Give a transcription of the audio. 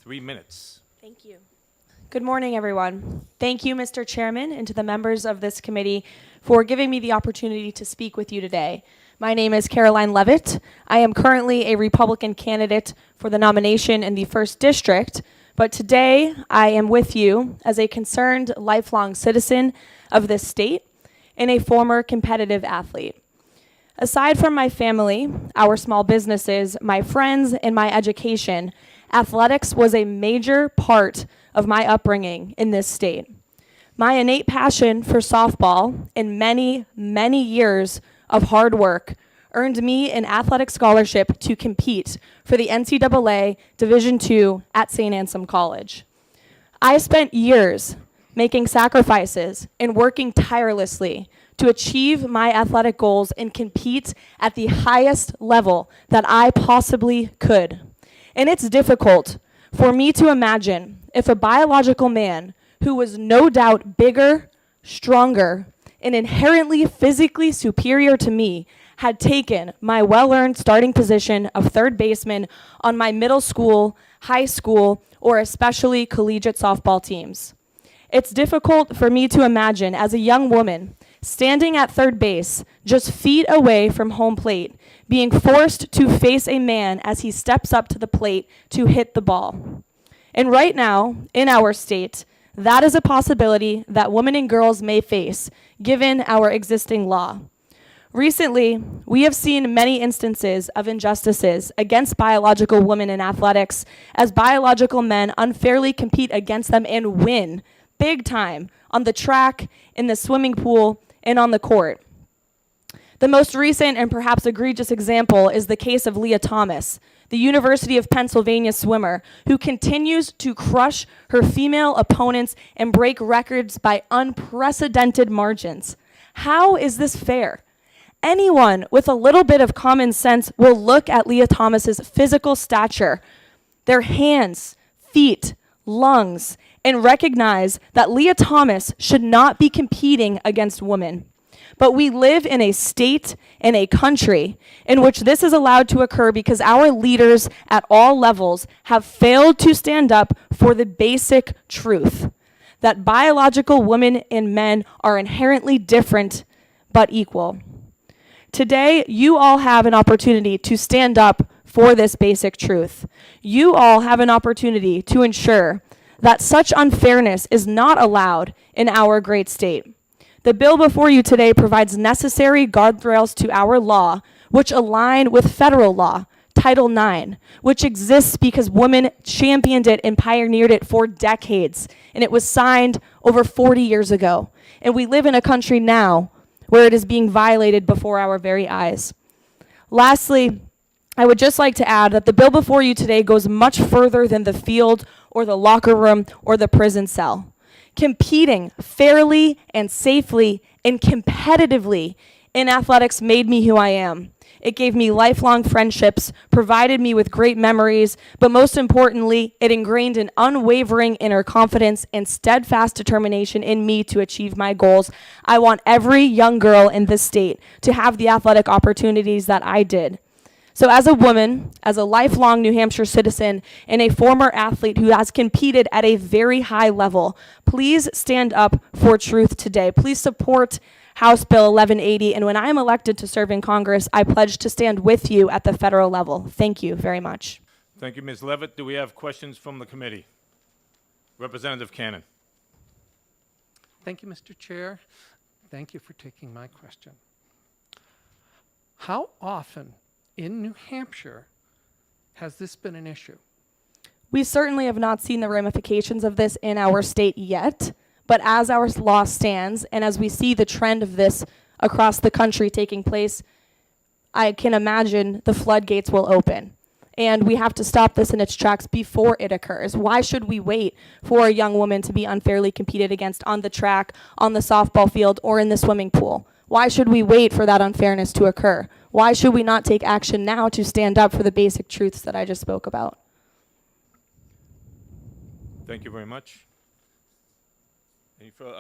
3 minutes. Thank you. Good morning, everyone. Thank you, Mr. Chairman, and to the members of this committee for giving me the opportunity to speak with you today. My name is Karoline Leavitt. I am currently a Republican candidate for the nomination in the 1st District, but today I am with you as a concerned lifelong citizen of this state and a former competitive athlete. Aside from my family, our small businesses, my friends, and my education, athletics was a major part of my upbringing in this state. My innate passion for softball and many, many years of hard work earned me an athletic scholarship to compete for the NCAA Division II at St. Anselm College. I spent years making sacrifices and working tirelessly to achieve my athletic goals and compete at the highest level that I possibly could. And it's difficult for me to imagine if a biological man who was no doubt bigger, stronger, and inherently physically superior to me had taken my well-earned starting position of third baseman on my middle school, high school, or especially collegiate softball teams. It's difficult for me to imagine as a young woman standing at third base, just feet away from home plate, being forced to face a man as he steps up to the plate to hit the ball. And right now, in our state, that is a possibility that women and girls may face, given our existing law. Recently, we have seen many instances of injustices against biological women in athletics as biological men unfairly compete against them and win big time on the track, in the swimming pool, and on the court. The most recent and perhaps egregious example is the case of Leah Thomas, the University of Pennsylvania swimmer, who continues to crush her female opponents and break records by unprecedented margins. How is this fair? Anyone with a little bit of common sense will look at Leah Thomas's physical stature, their hands, feet, lungs, and recognize that Leah Thomas should not be competing against women. But we live in a state and a country in which this is allowed to occur because our leaders at all levels have failed to stand up for the basic truth that biological women and men are inherently different but equal. Today, you all have an opportunity to stand up for this basic truth. You all have an opportunity to ensure that such unfairness is not allowed in our great state. The bill before you today provides necessary guardrails to our law, which align with federal law, Title IX, which exists because women championed it and pioneered it for decades, and it was signed over 40 years ago. And we live in a country now where it is being violated before our very eyes. Lastly, I would just like to add that the bill before you today goes much further than the field or the locker room or the prison cell. Competing fairly and safely and competitively in athletics made me who I am. It gave me lifelong friendships, provided me with great memories, but most importantly, it ingrained an unwavering inner confidence and steadfast determination in me to achieve my goals. I want every young girl in this state to have the athletic opportunities that I did. So as a woman, as a lifelong New Hampshire citizen, and a former athlete who has competed at a very high level, please stand up for truth today. Please support House Bill 1180, and when I am elected to serve in Congress, I pledge to stand with you at the federal level. Thank you very much. Thank you, Ms. Leavitt. Do we have questions from the committee? Representative Cannon. Thank you, Mr. Chair. Thank you for taking my question. How often in New Hampshire has this been an issue? We certainly have not seen the ramifications of this in our state yet, but as our law stands and as we see the trend of this across the country taking place, I can imagine the floodgates will open. And we have to stop this in its tracks before it occurs. Why should we wait for a young woman to be unfairly competed against on the track, on the softball field, or in the swimming pool? Why should we wait for that unfairness to occur? Why should we not take action now to stand up for the basic truths that I just spoke about? Thank you very much. Any further,